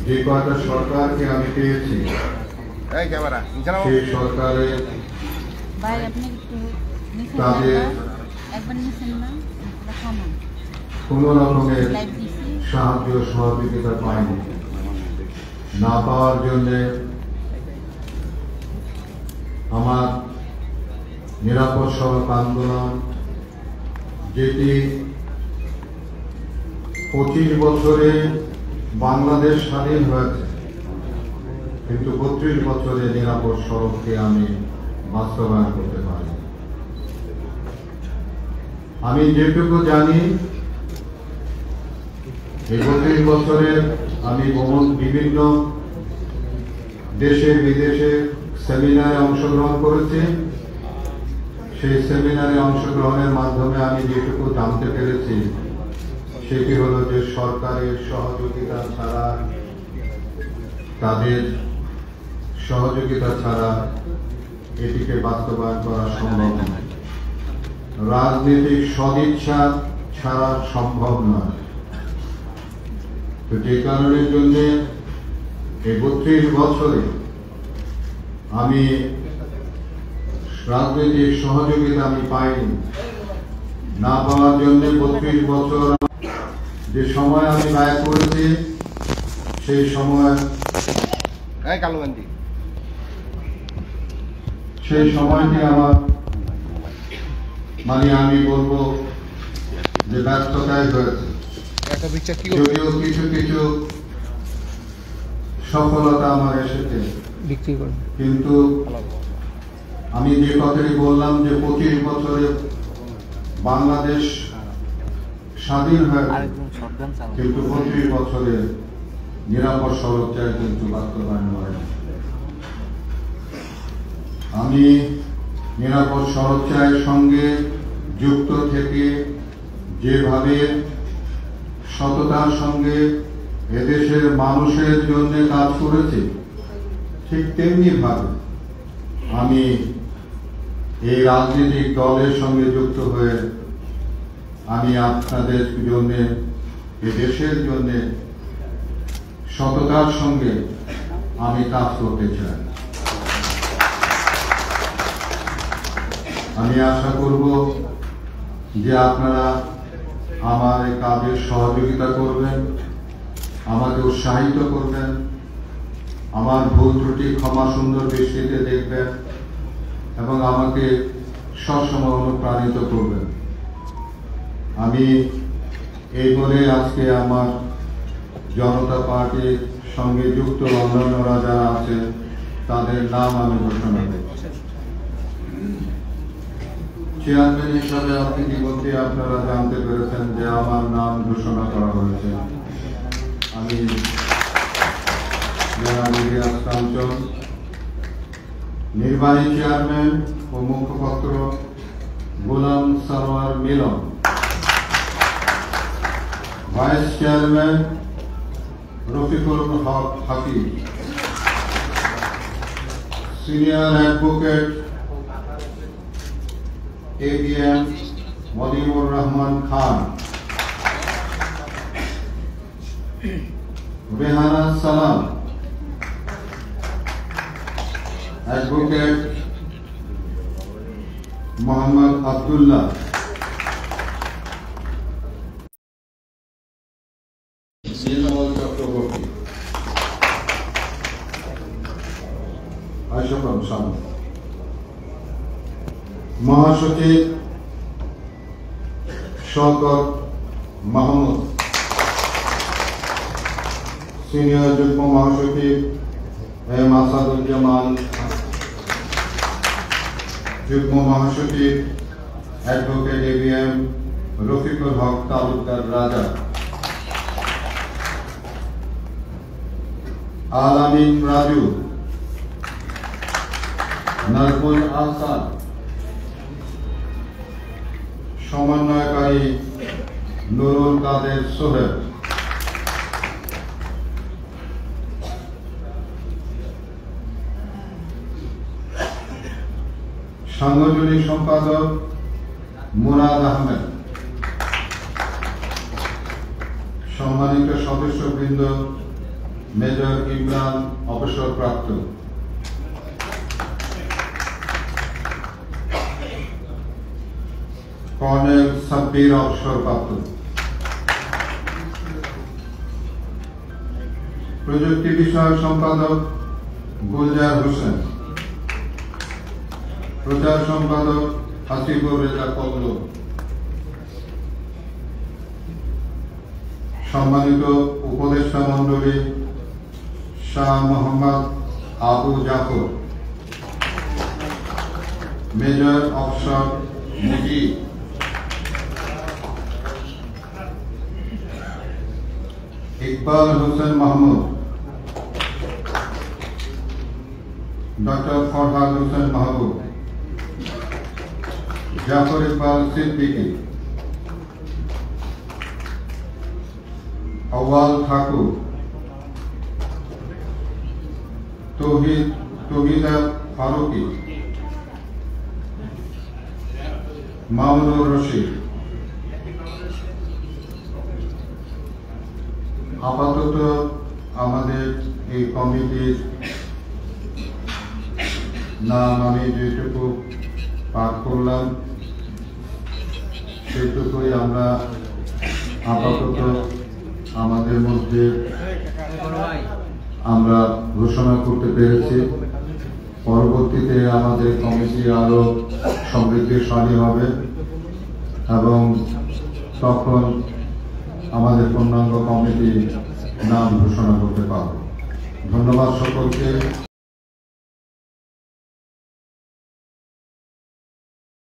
যে কয়টা সরকারকে আমি পেয়েছি সেই সরকারে তাদের কোন রকমের সাহায্য সহযোগিতা পায়নি। না পাওয়ার জন্য আমার নিরাপদ সড়ক আন্দোলন, যেটি 25 বছরে বাংলাদেশ স্বাধীন হয়েছে, কিন্তু 32 বছরে নিরাপদ সড়ককে আমি বাস্তবায়ন করতে পারি। আমি যেটুকু জানি, এই 32 বছরে আমি বিভিন্ন দেশে বিদেশে সেমিনারে অংশগ্রহণ করেছি। সেই সেমিনারে অংশগ্রহণের মাধ্যমে আমি যেটুকু জানতে পেরেছি সেটি হলো যে সরকারের সহযোগিতা ছাড়া, তাদের সহযোগিতা ছাড়া এটিকে বাস্তবায়ন করা সম্ভব নয়। রাজনৈতিক সদিচ্ছা ছাড়া সম্ভব নয়। তো যে কারণের জন্য এই 32 বছরে আমি রাজনৈতিক সহযোগিতা আমি পাইনি। না পাওয়ার জন্য 32 বছর যে সময় আমি ব্যয় করেছি, সেই সময়টি আমার আমি বলবো যে ব্যর্থতায় হয়েছে। যদিও কিছু কিছু সফলতা আমার এসেছে, কিন্তু আমি যে কথাটি বললাম যে 25 বছরে বাংলাদেশ স্বাধীন হয়েছে, কিন্তু 32 বছরে নিরাপদ সড়ক চাই কিন্তু বাস্তবায়ন হয়। আমি নিরাপদ সড়ক চায়ের সঙ্গে যুক্ত থেকে যেভাবে সততার সঙ্গে এদেশের মানুষের জন্য কাজ করেছি, ঠিক তেমনি ভাবে আমি এই রাজনৈতিক দলের সঙ্গে যুক্ত হয়ে আমি আপনাদের জন্য, এই দেশের জন্য সততার সঙ্গে আমি কাজ করতে চাই। আমি আশা করব যে আপনারা আমার এই কাজে সহযোগিতা করবেন, আমাকে উৎসাহিত করবেন, আমার ভুল ত্রুটি ক্ষমা সুন্দর দৃষ্টিতে দেখবেন এবং আমাকে সবসময় অনুপ্রাণিত করবেন। আমি এই বলে আজকে আমার জনতা পার্টির সঙ্গে যুক্ত অন্যান্যরা যারা আছে তাদের নাম আমি ঘোষণা করছি। চেয়ারম্যান হিসাবে আপনি ইতিমধ্যে আপনারা জানতে পেরেছেন যে আমার নাম ঘোষণা করা হয়েছে। আমি কাঞ্চন, নির্বাহী চেয়ারম্যান ও মুখপাত্র গোলাম সরোয়ার মিলন, ভাইস চেয়ারম্যান রফিকুল হক হাকিম, senior advocate ABM মদিউর Rahman Khan, Rehana সালাম, অ্যাডভোকেট মোহাম্মদ আব্দুল্লাহ, চক্রবর্তী, মহাসচিব শওকত মাহমুদ, সিনিয়র যুগ্ম মহাসচিব এম আসাদুজ্জামান, যুগ্ম মহাসচিব অ্যাডভোকেট ABM রফিকুল হক তালুকদার রাজা, আলামিন রাজু, নাজমুল আহসান, সমন্বয়কারী নুরুল কাদের সোহেল, সাংগঠনিক সম্পাদক মুরাদ আহমেদ, সম্মানিত সদস্যবৃন্দ, মেজর ইমরান অবসরপ্রাপ্ত, কর্নেল সাব্বির অবসরপ্রাপ্ত, প্রযুক্তি বিষয়ক সম্পাদক গুলজার হোসেন, প্রচার সম্পাদক হাসিবুর রেজা পল্লব, সম্মানিত উপদেষ্টা মণ্ডলী Shah Mohammad Abu Jafar, major officer Mujib, Iqbal Hossain Mahmud, doctor Farhad Hossain Mahbub, Jafar Iqbal Siddiqui, Awal Thakur, Tauhida Faruqi, Mamunur Rashid. আপাতত আমাদের এই কমিটির নাম আমি যেটুকু পাঠ করলাম সেটুকুই আমরা আপাতত আমাদের মধ্যে আমরা ঘোষণা করতে পেরেছি। পরবর্তীতে আমাদের কমিটি আরো সমৃদ্ধিশালী হবে এবং তখন আমাদের পূর্ণাঙ্গ কমিটি নাম ঘোষণা করতে পারব। ধন্যবাদ সকলকে।